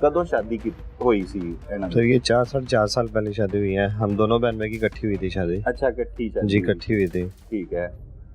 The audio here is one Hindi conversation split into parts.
कदों शादी की हुई सी इन्हां दी? तो ये 4 साल पहले शादी हुई है। हम दोनों बहन भाई की इकट्ठी हुई थी शादी। अच्छा, इकट्ठी शादी जी, हुई इकट्ठी हुई थी। ठीक है।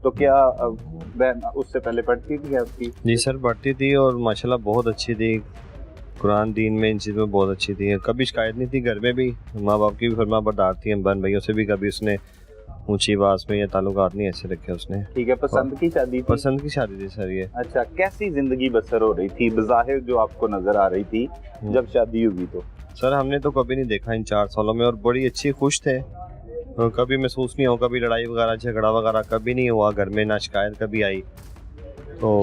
तो क्या बहन उससे पहले पढ़ती थी आपकी? जी सर, पढ़ती थी और माशाल्लाह बहुत अच्छी थी, कुरान दीन में इन चीज़ में बहुत अच्छी थी। कभी शिकायत नहीं थी, घर में भी माँ बाप की भी फरमा बरदार थी, हम बहन भाइयों से भी कभी उसने ऊंची आवाज़ में या ताल्लुकात नहीं ऐसे रखे उसने। ठीक है, पसंद की शादी थी? पसंद की शादी थी सर ये। अच्छा, कैसी जिंदगी बसर हो रही थी बज़ाहिर जो आपको नजर आ रही थी जब शादी हुई? तो सर हमने तो कभी नहीं देखा इन 4 सालों में, और बड़ी अच्छी खुश थे, और कभी महसूस नहीं हो, कभी लड़ाई वगैरह झगड़ा वगैरह कभी नहीं हुआ घर में, ना शिकायत कभी आई। तो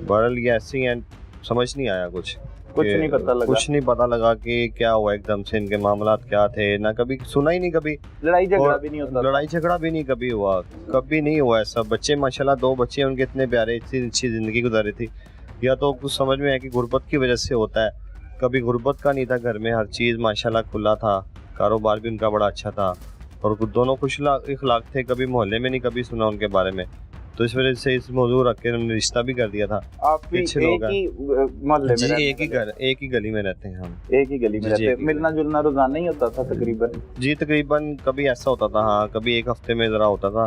बहरहाल ये ऐसे ही हैं, समझ नहीं आया कुछ नहीं पता लगा, कुछ नहीं पता लगा कि क्या हुआ एकदम से, इनके मामलात क्या थे, ना कभी सुना ही नहीं, कभी लड़ाई झगड़ा भी नहीं होता, लड़ाई झगड़ा भी नहीं कभी हुआ, कभी नहीं हुआ ऐसा। बच्चे माशाल्लाह 2 बच्चे उनके इतने प्यारे, इतनी अच्छी जिंदगी गुजारी थी। या तो कुछ समझ में आया कि गुर्बत की वजह से होता है, कभी गुर्बत का नहीं था घर में, हर चीज़ माशाल्लाह खुला था, कारोबार भी उनका बड़ा अच्छा था, और दोनों खुश इखलाक थे, कभी मोहल्ले में नहीं कभी सुना उनके बारे में। तो इस वजह से इस मौजूद रख के उन्होंने रिश्ता भी कर दिया था। आप भी एक ही मोहल्ले में? एक ही गली में रहते हैं हम। एक ही गली में रहते हैं। मिलना जुलना रोजाना ही होता था तकरीबन? जी तकरीबन, कभी ऐसा होता था हाँ, कभी एक हफ्ते में ज़रा होता था,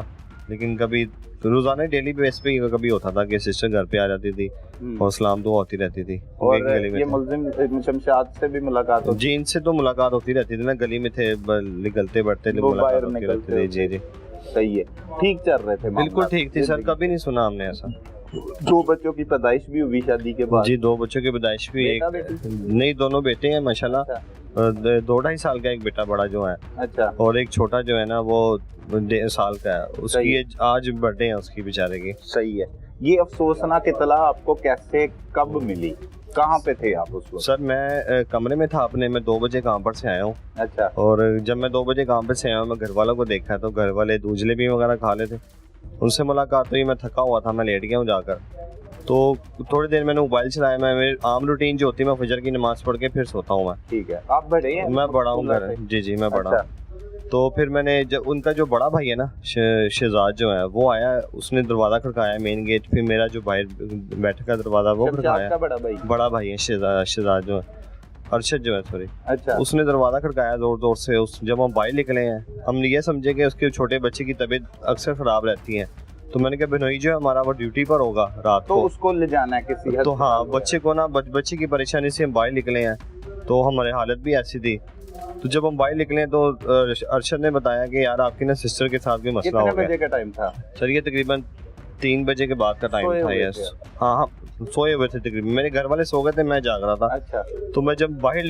लेकिन कभी रोजाना डेली बेस पे कभी होता था कि सिस्टर घर पे आ जाती थी और सलाम दुआ होती रहती थी। और ये मुल्जिम शमशाद से भी मुलाकात होती? जी, इनसे तो मुलाकात होती रहती थी ना, गली में थे, निकलते बढ़ते मुलाकात होती रहती थी। जी जी, सही है। ठीक चल रहे थे? बिल्कुल ठीक थी सर, कभी नहीं सुना हमने ऐसा। 2 बच्चों की पैदाइश भी हुई शादी के बाद? जी, 2 बच्चों की पैदाइश भी, एक नहीं, दोनों बेटे हैं माशाल्लाह। 2-2.5 साल का एक बेटा बड़ा जो है, अच्छा, और एक छोटा जो है ना वो 1.5 साल का है। उसकी आज बर्थडे है उसकी बेचारे की। सही है। ये अफसोसनाक इत्तला आपको कैसे कब मिली? कहाँ पे थे आप उस वक्त? सर मैं कमरे में था अपने, मैं 2 बजे काम पर से आया हूँ। अच्छा। और जब मैं 2 बजे काम पर से आया हूँ, मैं घर वालों को देखा तो घर वाले दूध जलेबी वगैरह खा लेते, उनसे मुलाकात हुई, मैं थका हुआ था, मैं लेट गया हूँ जाकर। तो थोड़ी देर मैंने मोबाइल चलाया, मैं मेरी आम रूटीन जो होती है, मैं फजर की नमाज पढ़ के फिर सोता हूँ मैं। ठीक है। आप बड़े हैं? मैं बड़ा हूँ घर। जी जी, मैं बड़ा हूँ। तो फिर मैंने जब उनका जो बड़ा भाई है ना शहजाद जो है, वो आया, उसने दरवाज़ा खड़काया मेन गेट, फिर मेरा जो बाहर बैठक का दरवाज़ा वो खड़काया। बड़ा भाई है शहजाद जो है, अरशद जो है सॉरी। अच्छा। उसने दरवाज़ा खड़काया जोर जोर से। जब हम बाहर निकले हैं, हमने ये समझे कि उसके छोटे बच्चे की तबीयत अक्सर ख़राब रहती है, तो मैंने कहा बिनोई जो है हमारा वो ड्यूटी पर होगा रात को, उसको ले जाना है किसी। तो हाँ, बच्चे को ना, बच्चे की परेशानी से हम बाहर निकले हैं, तो हमारी हालत भी ऐसी थी। तो जब हम बाहर निकले तो अरशद ने बताया कि यार आपकी ना सिस्टर के साथ भी मसला हो गया। कितने बजे का टाइम था सर? ये तकरीबन 3 बजे के बाद का टाइम था। यस, हाँ, सोए हुए थे तकरीबन, मेरे घर वाले सो गए थे, मैं जाग रहा था। अच्छा। तो मैं जब बाहर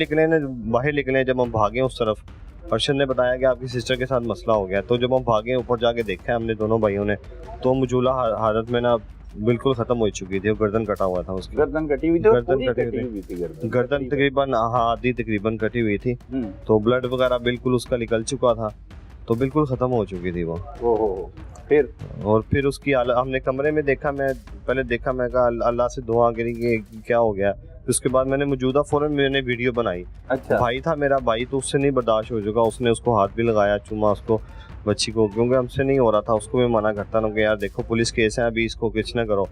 निकले जब हम भागे उस तरफ, अरशद ने बताया कि आपकी सिस्टर के साथ मसला हो गया। तो जब हम भागे, ऊपर जाके देखा हमने दोनों भाइयों ने, तो मजूला हालत में ना बिल्कुल खत्म हो चुकी थी, गर्दन कटा हुआ था उसकी। गर्दन कटी हुई थी? गर्दन तकरीबन हाँ आधी तकरीबन कटी हुई थी, तो ब्लड वगैरह बिल्कुल उसका निकल चुका था, तो बिल्कुल खत्म हो चुकी थी वो। फिर उसकी हमने कमरे में देखा, मैं कहा अल्लाह से दुआ करी कि क्या हो गया। उसके बाद मैंने मौजूदा फौरन मैंने वीडियो बनाई। अच्छा। भाई था मेरा भाई, तो उससे नहीं बर्दाश्त हो चुका, उसने उसको हाथ भी लगाया, चूमा उसको, बच्ची को, क्योंकि हमसे नहीं हो रहा था। उसको मैं मना करता ना कि यार देखो पुलिस केस है, अभी इसको कुछ ना करो,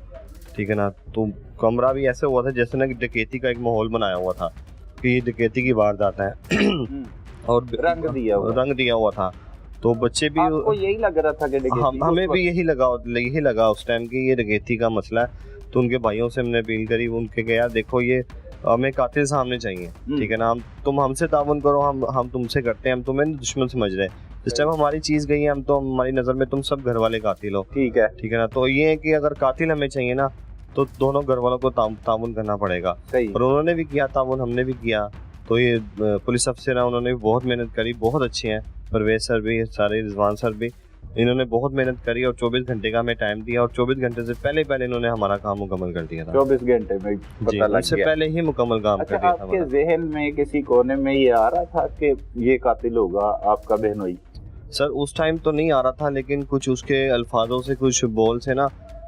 ठीक है ना। तो कमरा भी ऐसे हुआ था जैसे ना डकैती का एक माहौल बनाया हुआ था कि ये डकैती की वारदात है और रंग दिया हुआ था। तो बच्चे भी, आपको यही लग रहा था कि हमें भी यही लगा उस टाइम कि ये डकैती का मसला है। तो उनके भाइयों से हमने अपील करी, उनके गया यार देखो ये हमें कातिल सामने चाहिए, ठीक है ना, तुम हमसे ताउन करो, हम तुमसे करते हैं, हम तुम्हें दुश्मन समझ रहे हैं, इस टाइम हमारी चीज गई है, हम तो हमारी नजर में तुम सब घर वाले कातिल हो, ठीक है ना। तो ये है कि अगर कातिल हमें चाहिए ना, तो दोनों घर वालों को ताउन करना पड़ेगा। और उन्होंने भी किया ताउन, हमने भी किया। तो ये पुलिस अफसर है, उन्होंने भी बहुत मेहनत करी, बहुत अच्छे हैं, परवेज सर भी, सारे रिजवान सर भी, इन्होंने बहुत मेहनत करी और 24 घंटे का हमें टाइम दिया, और 24 घंटे से पहले इन्होंने हमारा काम मुकम्मल कर दिया था। 24 घंटे में पता लग गया, उससे पहले ही मुकम्मल काम कर दिया था। आपके ज़हन में किसी कोने में ये आ रहा था कि ये कातिल होगा आपका बहनोई? सर उस टाइम तो नहीं आ रहा था, लेकिन कुछ उसके अल्फाजों से, कुछ बोल से ना,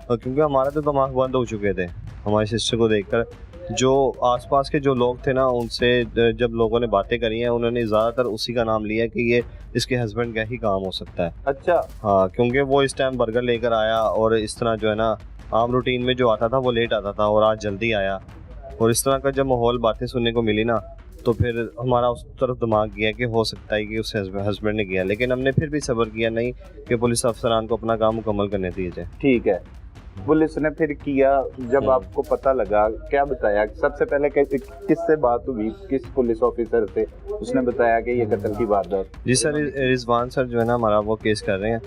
क्योंकि हमारे तो दिमाग बंद हो चुके थे हमारी सिस्टर को देखकर। जो आसपास के जो लोग थे ना, उनसे जब लोगों ने बातें करी हैं, उन्होंने ज़्यादातर उसी का नाम लिया कि ये इसके हस्बैंड का ही काम हो सकता है। अच्छा। हाँ, क्योंकि वो इस टाइम बर्गर लेकर आया, और इस तरह जो है ना, आम रूटीन में जो आता था वो लेट आता था, और आज जल्दी आया, और इस तरह का जब माहौल बातें सुनने को मिली ना, तो फिर हमारा उस तरफ दिमाग गया कि हो सकता है कि उससे हस्बैंड ने किया, लेकिन हमने फिर भी सब्र किया नहीं कि पुलिस अफसरान को अपना काम मुकम्मल करने दिए जाए। ठीक है, पुलिस ने फिर किया, जब आपको पता लगा क्या बताया? सबसे पहले किससे बात हुई, किस पुलिस ऑफिसर से उसने बताया कि ये कत्ल की वारदात? जी सर, रिजवान सर जो है ना हमारा वो केस कर रहे हैं,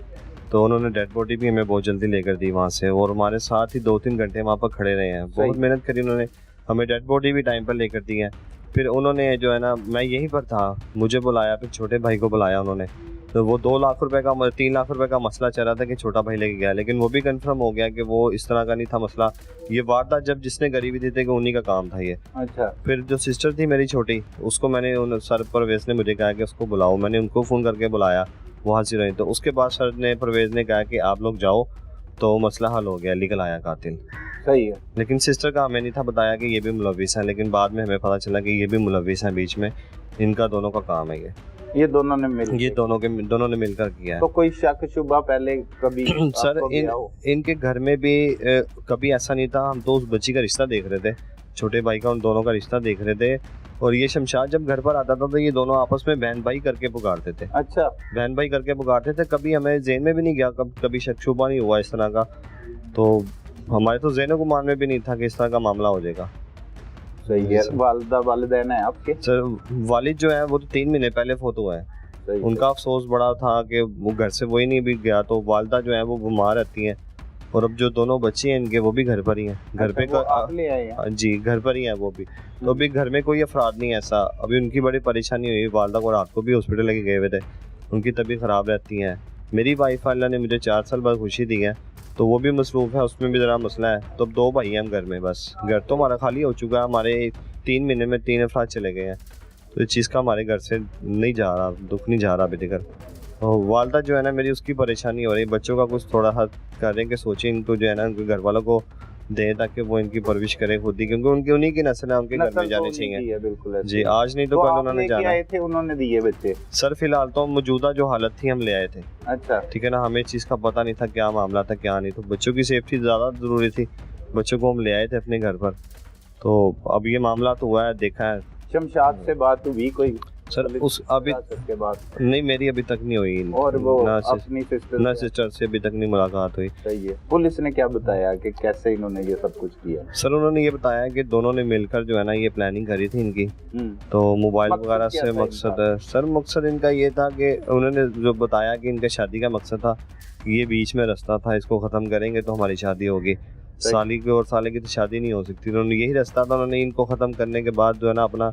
तो उन्होंने डेड बॉडी भी हमें बहुत जल्दी लेकर दी वहाँ से, और हमारे साथ ही 2-3 घंटे वहाँ पर खड़े रहे हैं। बहुत मेहनत करी उन्होंने, हमें डेड बॉडी भी टाइम पर लेकर दी है। फिर उन्होंने जो है ना, मैं यहीं पर था, मुझे बुलाया, फिर छोटे भाई को बुलाया उन्होंने, तो वो 2 लाख रुपए का 3 लाख रुपए का मसला चल रहा था कि छोटा भाई लेके गया, लेकिन वो भी कंफर्म हो गया कि वो इस तरह का नहीं था मसला। ये वारदात जब जिसने गरीबी दी थी कि उन्हीं का काम था ये। अच्छा। फिर जो सिस्टर थी मेरी छोटी, उसको मैंने सर परवेज ने मुझे कहा कि उसको बुलाओ, मैंने उनको फ़ोन करके बुलाया, वो हाजिर रही। तो उसके बाद सर ने परवेज ने कहा कि आप लोग जाओ, तो मसला हल हो गया, निकल आया कातिल। सही है। लेकिन सिस्टर का हमें नहीं था बताया कि ये भी मुलविस है, लेकिन बाद में हमें पता चला कि ये भी मुलविस है, बीच में इनका दोनों का काम है ये दोनों ने मिलकर किया है। तो कोई शक शुबा पहले कभी सर इनके घर में भी कभी ऐसा नहीं था। हम तो उस बच्ची का रिश्ता देख रहे थे, छोटे भाई का, उन दोनों का रिश्ता देख रहे थे, और ये शमशाद जब घर पर आता था तो ये दोनों आपस में बहन भाई करके पुकारते थे। अच्छा। बहन भाई करके पुकारते थे, कभी हमें ज़हन में भी नहीं गया, कभी शक शुबा नहीं हुआ इस तरह का। तो हमारे तो ज़हन गुमान में भी नहीं था कि इस तरह का मामला हो जाएगा। सही है। वालिदा वालिदैन है आपके? सर वालिद जो है वो तो 3 महीने पहले फोत हुआ है। उनका अफसोस बड़ा था कि वो घर से वही नहीं भी गया, तो वालिदा जो है वो बीमार रहती हैं, और अब जो दोनों बच्चे हैं इनके वो भी घर पर ही हैं। घर पे जी घर पर ही हैं वो भी। तो अभी घर में कोई अफराद नहीं ऐसा। अभी उनकी बड़ी परेशानी हुई, वालिदा को रात को भी हॉस्पिटल लेके गए हुए थे, उनकी तबीयत ख़राब रहती है। मेरी वाइफ अल्लाह ने मुझे 4 साल बाद खुशी दी है, तो वो भी मसरूफ़ है, उसमें भी ज़रा मसला है। तो अब 2 भाई हैं हम घर में, बस घर तो हमारा खाली हो चुका है। हमारे 3 महीने में 3 अफराद चले गए हैं, तो इस चीज़ का हमारे घर से नहीं जा रहा, दुख नहीं जा रहा अभी तक। तो वालदा जो है ना मेरी, उसकी परेशानी हो रही है। बच्चों का कुछ थोड़ा हद कर रहे हैं कि सोचें इनको जो है ना उनके घर वालों को दें ताकि वो इनकी परवरिश करे खुद ही, क्योंकि उनकी उन्हीं की नस्ल है, उनके घर में जाने चाहिए। बिल्कुल जी, आज नहीं तो कल उन्होंने जाना आए थे, उन्होंने दिए बच्चे। सर फिलहाल तो मौजूदा जो हालत थी हम ले आए थे। अच्छा। ठीक है ना, हमें इस चीज़ का पता नहीं था क्या मामला था क्या नहीं, तो बच्चों की सेफ्टी ज़्यादा ज़रूरी थी, बच्चों को हम ले आए थे अपने घर पर। तो अब ये मामला तो हुआ है, देखा है। शमशाद से बात हुई कोई? सर उस अभी के बाद नहीं, मेरी अभी तक नहीं हुई, और वो अपनी सिस्टर से अभी तक नहीं मुलाकात हुई। सही है। पुलिस ने क्या बताया कि कैसे इन्होंने ये सब कुछ किया? सर उन्होंने ये बताया कि दोनों ने मिलकर जो है ना ये प्लानिंग करी थी इनकी। तो मोबाइल वगैरह से मकसद है सर, मकसद इनका ये था कि उन्होंने जो बताया कि इनका शादी का मकसद था, ये बीच में रास्ता था, इसको ख़त्म करेंगे तो हमारी शादी होगी। साली की और साले की तो शादी नहीं हो सकती, उन्होंने यही रास्ता था। उन्होंने इनको ख़त्म करने के बाद जो है ना अपना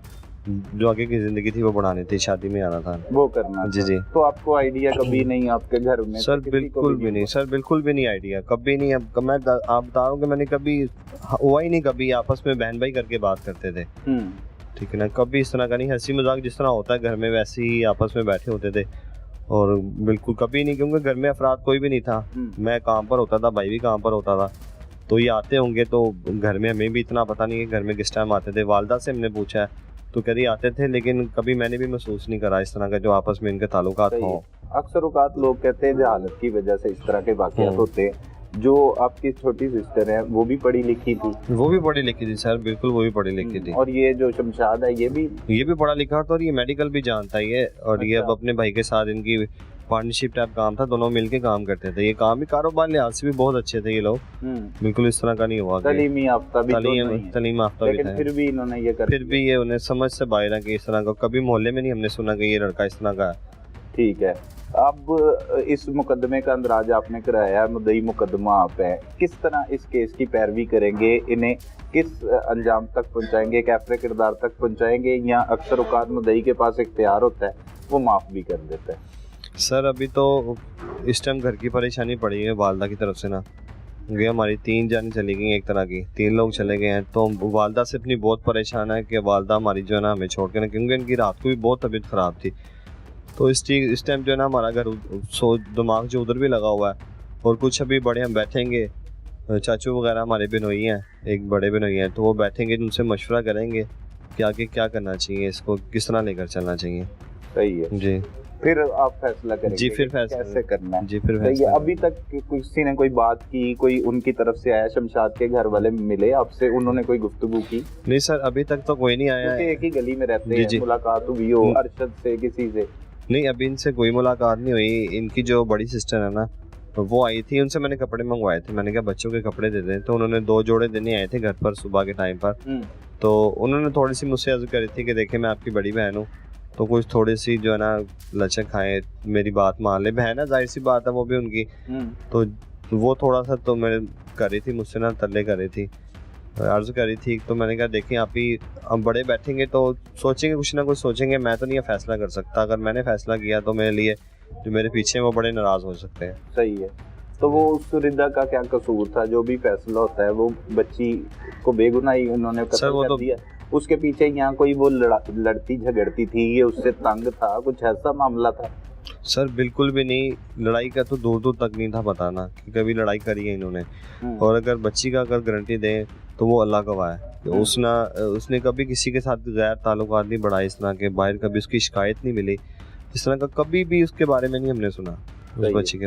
जो आगे की जिंदगी थी वो बढ़ानी थी, शादी में आना था, वो करना। जी जी। तो आपको आइडिया कभी नहीं आपके घर में? सर बिल्कुल भी नहीं, सर बिल्कुल भी नहीं आइडिया, कभी नहीं। अब मैं आप बता रहा हूँ कि मैंने कभी हुआ ही नहीं, कभी आपस में बहन भाई करके बात करते थे। ठीक है ना, कभी इस तरह का नहीं, हंसी मजाक जिस तरह होता है घर में वैसे ही आपस में बैठे होते थे, और बिल्कुल कभी नहीं, क्योंकि घर में अफराद कोई भी नहीं था। मैं काम पर होता था, भाई भी काम पर होता था, तो ये आते होंगे तो घर में हमें भी इतना पता नहीं है घर में किस टाइम आते थे। वालदा से हमने पूछा है तो कभी आते थे, लेकिन कभी मैंने भी महसूस नहीं करा इस तरह का जो आपस में इनके ताल्लुकात हों। अक्सर औकात लोग कहते हैं जहालत की वजह से इस तरह के वाक़यात होते हैं। जो आपकी छोटी सिस्टर है वो भी पढ़ी लिखी थी? वो भी पढ़ी लिखी थी सर, बिल्कुल वो भी पढ़ी लिखी थी। और ये जो शमशाद है ये भी पढ़ा लिखा था, और ये मेडिकल भी जानता है ये। और ये अब अपने भाई के साथ इनकी पार्टनरशिप टाइप काम था, दोनों मिलके काम करते थे। ये काम भी कारोबार लिहाज से भी बहुत अच्छे थे ये लोग, बिल्कुल इस तरह का नहीं हुआ। तलीम याफ्ता भी था, फिर भी इन्होंने ये फिर भी ये उन्हें समझ से बाहर है कि इस तरह का कभी मोहल्ले में नहीं हमने सुना कि ये लड़का इस तरह का है। ठीक है। अब इस मुकदमे का अंदराज आपने कराया, मुद्दई मुकदमा आप है, किस तरह इस केस की पैरवी करेंगे, इन्हें किस अंजाम तक पहुंचाएंगे, कैफरे किरदार तक पहुंचाएंगे, या अक्सर औकात मुद्दई के पास इख्तियार होता है वो माफ़ भी कर देता है? सर अभी तो इस टाइम घर की परेशानी पड़ी है वालदा की तरफ से ना, क्योंकि हमारी 3 जान चली गई, एक तरह की 3 लोग चले गए हैं। तो वालदा से अपनी बहुत परेशान है कि वालदा हमारी जो है ना हमें छोड़ के ना, क्योंकि इनकी रात को भी बहुत तबीयत ख़राब थी। तो इस टाइम जो है ना हमारा घर दिमाग जो उधर भी लगा हुआ है, और कुछ अभी बड़े हम बैठेंगे, चाचू वगैरह हमारे बिनोई हैं, एक बड़े बिनोई हैं, तो वो बैठेंगे, उनसे मशवरा करेंगे कि आगे क्या करना चाहिए, इसको किस तरह लेकर चलना चाहिए। सही है। जी फिर आप फैसला करेंगे जी, फिर कि फैसला कैसे करना है। जी, फिर सही है। फैसला अभी तक किसी ने कोई बात की, कोई उनकी तरफ से आया, शमशाद के घर वाले मिले आपसे, उन्होंने कोई गुफ्तगू की? नहीं सर, अभी तक तो कोई नहीं आया क्योंकि है। एक ही गली में रहते जी हैं, जी, मुलाकात हुई हो हम्म। अरशद से, किसी से? नहीं, अभी इनसे कोई मुलाकात नहीं हुई। इनकी जो बड़ी सिस्टर है ना, वो आई थी, उनसे मैंने कपड़े मंगवाए थे। मैंने कहा बच्चों के कपड़े दे दें, तो उन्होंने 2 जोड़े देने आए थे घर पर सुबह के टाइम पर। तो उन्होंने थोड़ी सी मुझसे अर्ज करी थी कि देखिए मैं आपकी बड़ी बहन हूँ, तो कुछ थोड़ी सी जो है ना लचक खाएं, मेरी बात मान ले। बहन है, जाहिर सी बात है, वो भी उनकी। तो वो थोड़ा सा तो मेरे कर रही थी मुझसे ना, तरले कर रही थी, अर्ज करी थी। तो मैंने कहा देखिए आप ही, हम बड़े बैठेंगे तो सोचेंगे, कुछ ना कुछ सोचेंगे। मैं तो नहीं फैसला कर सकता। अगर मैंने फैसला किया तो मेरे लिए जो मेरे पीछे हैं वो बड़े नाराज हो सकते हैं। सही है। तो वो उस रिदा का क्या कसूर था? जो भी फैसला होता है, वो बच्ची को बेगुनाही उन्होंने सर, वो कत्ल कर तो दिया। उसके पीछे यहाँ कोई वो लड़ती झगड़ती थी, ये उससे तंग था, कुछ ऐसा मामला था? सर बिल्कुल भी नहीं। लड़ाई का तो दूर दूर तक नहीं था बताना कि कभी लड़ाई करी है इन्होंने। और अगर बच्ची का अगर गारंटी दें तो वो अल्लाह गवाह है कि उसने कभी किसी के साथ गैर ताल्लुकात नहीं बढ़ाए, इस तरह के बाहर कभी उसकी शिकायत नहीं मिली, इस तरह का कभी भी उसके बारे में नहीं हमने सुना उस बच्ची के